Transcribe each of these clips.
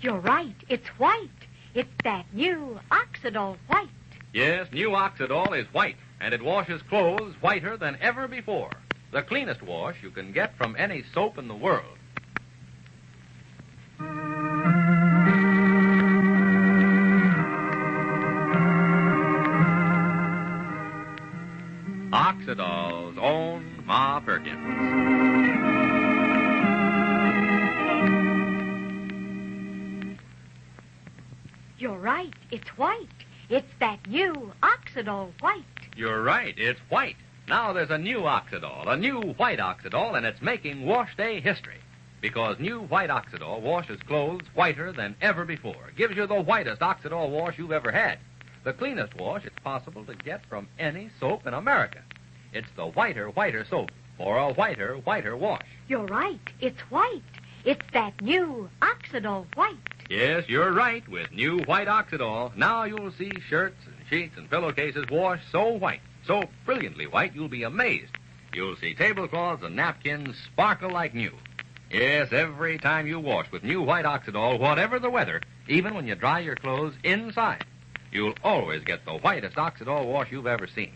You're right. It's white. It's that new Oxidol white. Yes, new Oxidol is white, and it washes clothes whiter than ever before. The cleanest wash you can get from any soap in the world. Oxidol's own Ma Perkins. You're right. It's white. It's that new Oxidol white. You're right. It's white. Now there's a new Oxidol, a new white Oxidol, and it's making wash day history. Because new white Oxidol washes clothes whiter than ever before. Gives you the whitest Oxidol wash you've ever had. The cleanest wash it's possible to get from any soap in America. It's the whiter soap for a whiter wash. You're right. It's white. It's that new Oxidol white. Yes, you're right. With new white Oxidol, now you'll see shirts and sheets and pillowcases washed so white, so brilliantly white, you'll be amazed. You'll see tablecloths and napkins sparkle like new. Yes, every time you wash with new white Oxidol, whatever the weather, even when you dry your clothes inside, you'll always get the whitest Oxidol wash you've ever seen.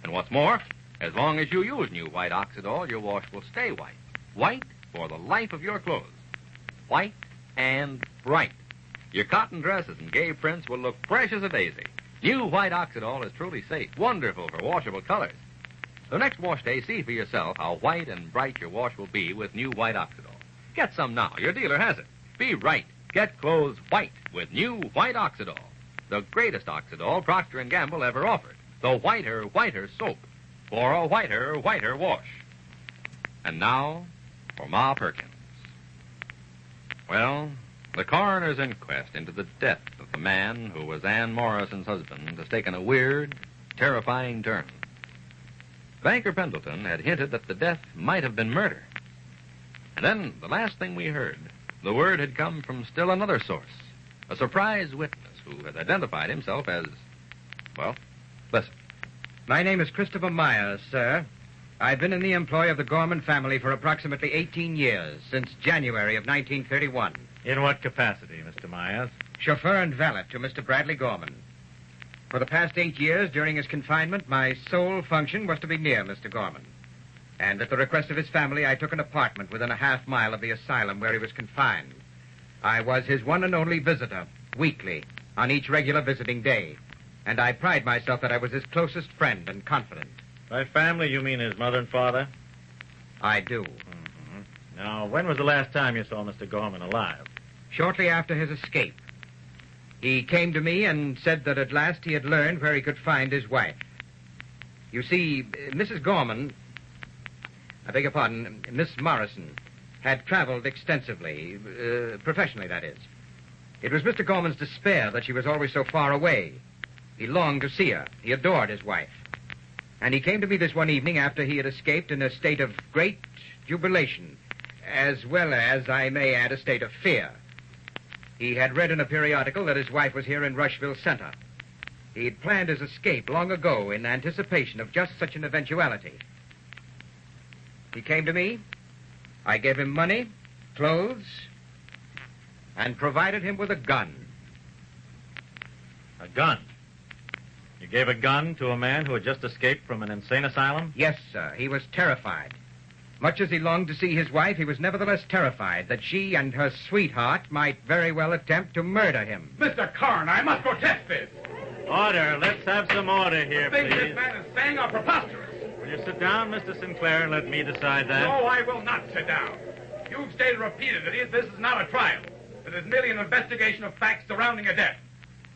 And what's more, as long as you use new white Oxidol, your wash will stay white. White for the life of your clothes. White and bright. Your cotton dresses and gay prints will look fresh as a daisy. New white Oxidol is truly safe, wonderful for washable colors. So next wash day, see for yourself how white and bright your wash will be with new white Oxidol. Get some now. Your dealer has it. Be right. Get clothes white with new white Oxidol. The greatest Oxidol Procter & Gamble ever offered. The whiter soap for a whiter wash. And now for Ma Perkins. Well, the coroner's inquest into the death of the man who was Anne Morrison's husband has taken a weird, terrifying turn. Banker Pendleton had hinted that the death might have been murder. And then, the last thing we heard, the word had come from still another source, a surprise witness who had identified himself as, well, listen. My name is Christopher Myers, sir. I've been in the employ of the Gorman family for approximately 18 years, since January of 1931. In what capacity, Mr. Myers? Chauffeur and valet to Mr. Bradley Gorman. For the past 8 years, during his confinement, my sole function was to be near Mr. Gorman. And at the request of his family, I took an apartment within a half-mile of the asylum where he was confined. I was his one and only visitor, weekly, on each regular visiting day. And I pride myself that I was his closest friend and confidant. By family, you mean his mother and father? I do. Mm-hmm. Now, when was the last time you saw Mr. Gorman alive? Shortly after his escape. He came to me and said that at last he had learned where he could find his wife. You see, Mrs. Gorman, Miss Morrison, had traveled extensively, professionally, that is. It was Mr. Gorman's despair that she was always so far away. He longed to see her. He adored his wife. And he came to me this one evening after he had escaped in a state of great jubilation, as well as, I may add, a state of fear. He had read in a periodical that his wife was here in Rushville Center. He had planned his escape long ago in anticipation of just such an eventuality. He came to me. I gave him money, clothes, and provided him with a gun. A gun? You gave a gun to a man who had just escaped from an insane asylum? Yes, sir. He was terrified. Much as he longed to see his wife, he was nevertheless terrified that she and her sweetheart might very well attempt to murder him. Mr. Coroner, I must protest this. Order. Let's have some order here, The things please. this man is saying are preposterous. Will you sit down, Mr. Sinclair, and let me decide that? No, I will not sit down. You've stated repeatedly that this is not a trial. It is merely an investigation of facts surrounding a death.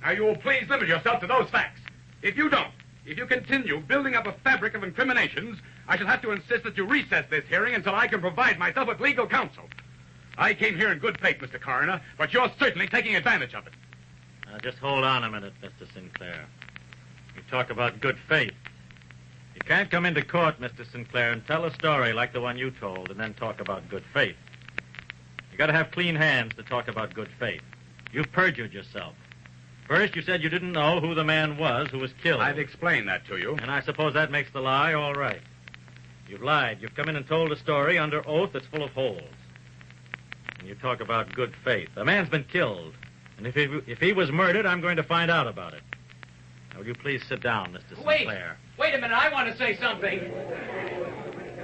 Now, you will please limit yourself to those facts. If you don't, if you continue building up a fabric of incriminations, I shall have to insist that you recess this hearing until I can provide myself with legal counsel. I came here in good faith, Mr. Coroner, but you're certainly taking advantage of it. Now, just hold on a minute, Mr. Sinclair. You talk about good faith. You can't come into court, Mr. Sinclair, and tell a story like the one you told and then talk about good faith. You got to have clean hands to talk about good faith. You've perjured yourself. First, you said you didn't know who the man was who was killed. I've explained that to you. And I suppose that makes the lie all right. You've lied. You've come in and told a story under oath that's full of holes. And you talk about good faith. A man's been killed. And if he was murdered, I'm going to find out about it. Now, will you please sit down, Mr. Sinclair? Wait a minute. I want to say something.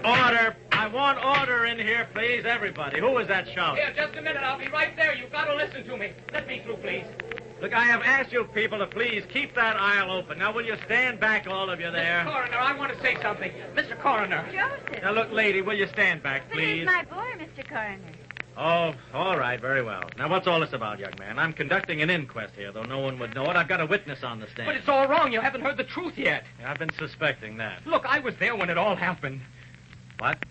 Order. I want order in here, please, everybody. Who was that shouting? Here, just a minute. I'll be right there. You've got to listen to me. Let me through, please. Look, I have asked you people to please keep that aisle open. Now, will you stand back, all of you there? Mr. Coroner, I want to say something. Mr. Coroner. Joseph. Now, look, lady, will you stand back, But please? he's my boy, Mr. Coroner. Oh, all right, very well. Now, what's all this about, young man? I'm conducting an inquest here, though no one would know it. I've got a witness on the stand. But it's all wrong. You haven't heard the truth yet. Yeah, I've been suspecting that. Look, I was there when it all happened. What?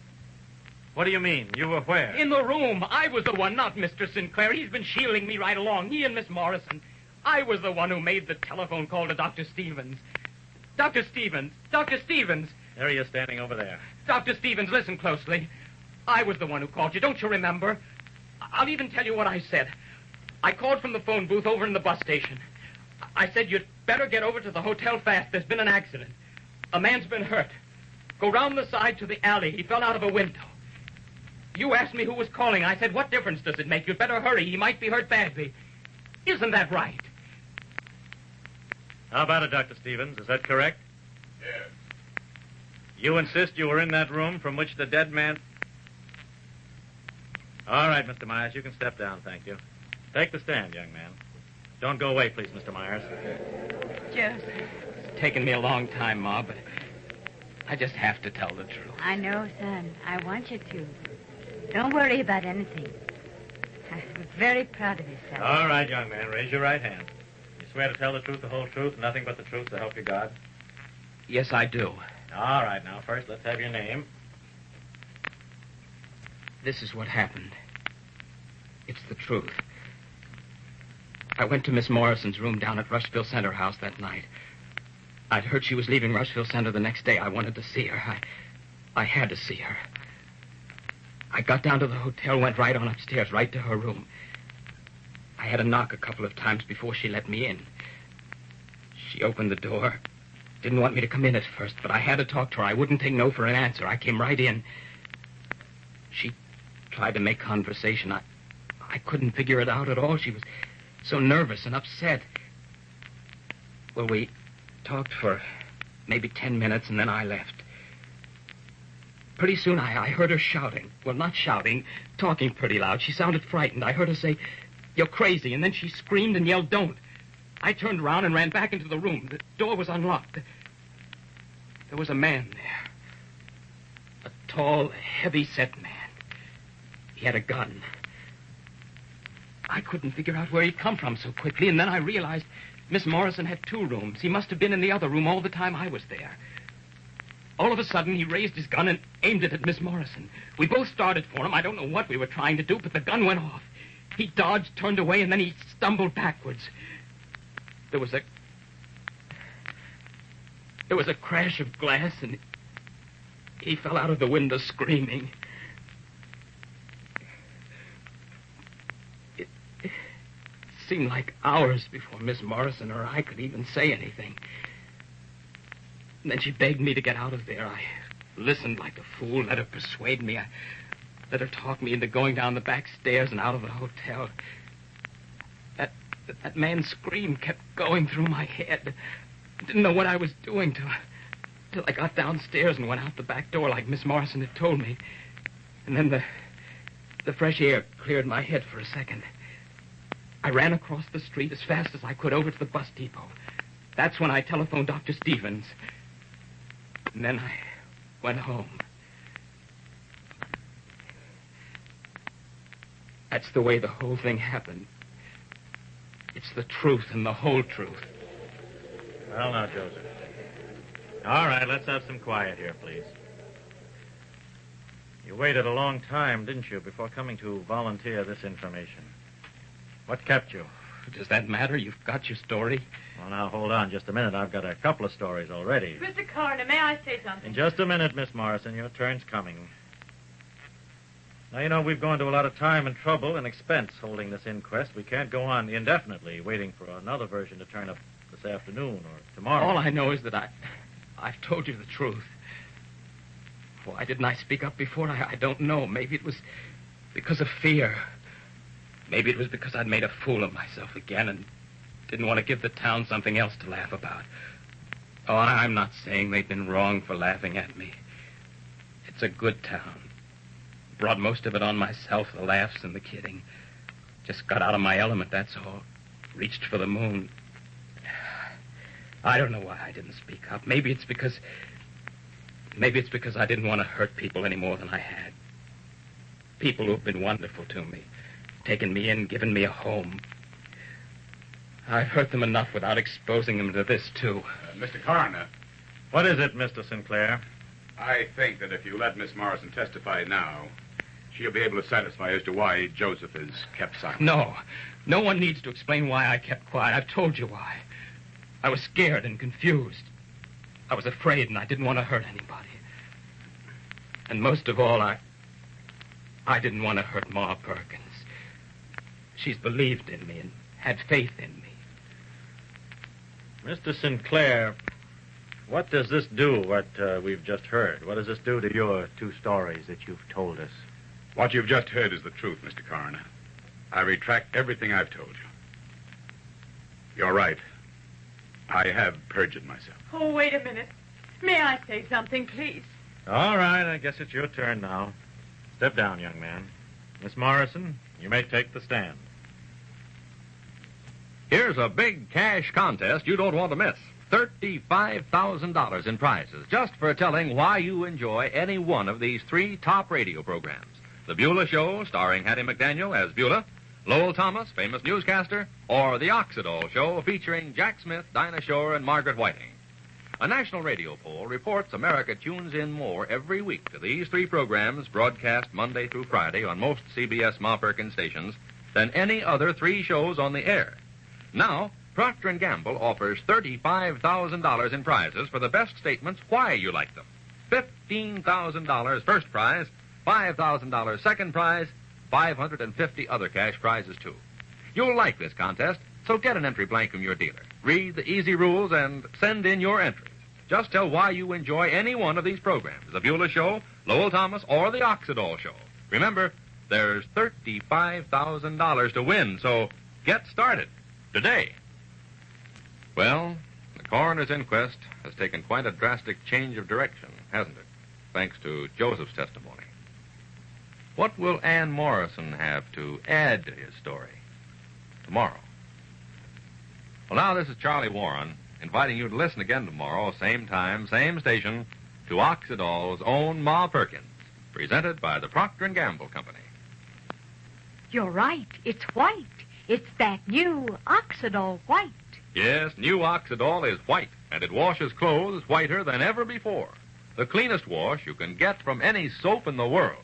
What do you mean? You were where? In the room. I was the one, not Mr. Sinclair. He's been shielding me right along. He and Miss Morrison. I was the one who made the telephone call to Dr. Stevens. Dr. Stevens. Dr. Stevens. There he is standing over there. Dr. Stevens, listen closely. I was the one who called you. Don't you remember? I'll even tell you what I said. I called from the phone booth over in the bus station. I said you'd better get over to the hotel fast. There's been an accident. A man's been hurt. Go round the side to the alley. He fell out of a window. You asked me who was calling. I said, what difference does it make? You'd better hurry. He might be hurt badly. Isn't that right? How about it, Dr. Stevens? Is that correct? Yes. You insist you were in that room from which the dead man... All right, Mr. Myers, you can step down, thank you. Take the stand, young man. Don't go away, please, Mr. Myers. Joseph. It's taken me a long time, Ma, but I just have to tell the truth. I know, son. I want you to. Don't worry about anything. I'm very proud of you, son. All right, young man, raise your right hand. You swear to tell the truth, the whole truth, nothing but the truth, so help you God? Yes, I do. All right, now, first, let's have your name. This is what happened. It's the truth. I went to Miss Morrison's room down at Rushville Center house that night. I'd heard she was leaving Rushville Center the next day. I wanted to see her. I had to see her. I got down to the hotel, went right on upstairs, right to her room. I had to knock a couple of times before she let me in. She opened the door. Didn't want me to come in at first, but I had to talk to her. I wouldn't take no for an answer. I came right in. She tried to make conversation. I couldn't figure it out at all. She was so nervous and upset. Well, we talked for maybe 10 minutes, and then I left. Pretty soon, I heard her shouting. Well, not shouting, talking pretty loud. She sounded frightened. I heard her say, "You're crazy," and then she screamed and yelled, "Don't." I turned around and ran back into the room. The door was unlocked. There was a man there. A tall, heavy-set man. He had a gun. I couldn't figure out where he'd come from so quickly, and then I realized Miss Morrison had 2 rooms. He must have been in the other room all the time I was there. All of a sudden, he raised his gun and aimed it at Miss Morrison. We both started for him. I don't know what we were trying to do, but the gun went off. He dodged, turned away, and then he stumbled backwards. There was a crash of glass, and he fell out of the window screaming. It seemed like hours before Miss Morrison or I could even say anything. And then she begged me to get out of there. I listened like a fool, let her persuade me. I let her talk me into going down the back stairs and out of the hotel. That man's scream kept going through my head. I didn't know what I was doing till I got downstairs and went out the back door like Miss Morrison had told me. And then the fresh air cleared my head for a second. I ran across the street as fast as I could over to the bus depot. That's when I telephoned Dr. Stevens. And then I went home. That's the way the whole thing happened. It's the truth and the whole truth. Well, now, Joseph. All right, let's have some quiet here, please. You waited a long time, didn't you, before coming to volunteer this information? What kept you? Does that matter? You've got your story. Well, now, hold on just a minute. I've got a couple of stories already. Mr. Coroner, may I say something? In just a minute, Miss Morrison. Your turn's coming. Now, you know, we've gone to a lot of time and trouble and expense holding this inquest. We can't go on indefinitely waiting for another version to turn up this afternoon or tomorrow. All I know is that I've told you the truth. Why didn't I speak up before? I don't know. Maybe it was because of fear. Maybe it was because I'd made a fool of myself again and didn't want to give the town something else to laugh about. Oh, I'm not saying they've been wrong for laughing at me. It's a good town. Brought most of it on myself, the laughs and the kidding. Just got out of my element, that's all. Reached for the moon. I don't know why I didn't speak up. Maybe it's because I didn't want to hurt people any more than I had. People who've been wonderful to me. Taken me in, given me a home. I've hurt them enough without exposing them to this, too. Mr. Coroner. What is it, Mr. Sinclair? I think that if you let Miss Morrison testify now, she'll be able to satisfy as to why Joseph is kept silent. No. No one needs to explain why I kept quiet. I've told you why. I was scared and confused. I was afraid and I didn't want to hurt anybody. And most of all, I didn't want to hurt Ma Perkins. She's believed in me and had faith in me. Mr. Sinclair, what does this do, what we've just heard? What does this do to your two stories that you've told us? What you've just heard is the truth, Mr. Coroner. I retract everything I've told you. You're right. I have perjured myself. Oh, wait a minute. May I say something, please? All right, I guess it's your turn now. Step down, young man. Miss Morrison, you may take the stand. Here's a big cash contest you don't want to miss. $35,000 in prizes just for telling why you enjoy any one of these three top radio programs. The Beulah Show, starring Hattie McDaniel as Beulah, Lowell Thomas, famous newscaster, or The Oxidol Show, featuring Jack Smith, Dinah Shore, and Margaret Whiting. A national radio poll reports America tunes in more every week to these three programs, broadcast Monday through Friday on most CBS Ma Perkins stations, than any other three shows on the air. Now, Procter & Gamble offers $35,000 in prizes for the best statements why you like them. $15,000 first prize, $5,000 second prize, 550 other cash prizes, too. You'll like this contest, so get an entry blank from your dealer. Read the easy rules and send in your entries. Just tell why you enjoy any one of these programs, The Beulah Show, Lowell Thomas, or The Oxidol Show. Remember, there's $35,000 to win, so get started today. Well, the coroner's inquest has taken quite a drastic change of direction, hasn't it? Thanks to Joseph's testimony. What will Anne Morrison have to add to his story tomorrow? Well, now this is Charlie Warren, inviting you to listen again tomorrow, same time, same station, to Oxidol's own Ma Perkins, presented by the Procter & Gamble Company. You're right. It's white. It's that new Oxidol white. Yes, new Oxidol is white, and it washes clothes whiter than ever before. The cleanest wash you can get from any soap in the world.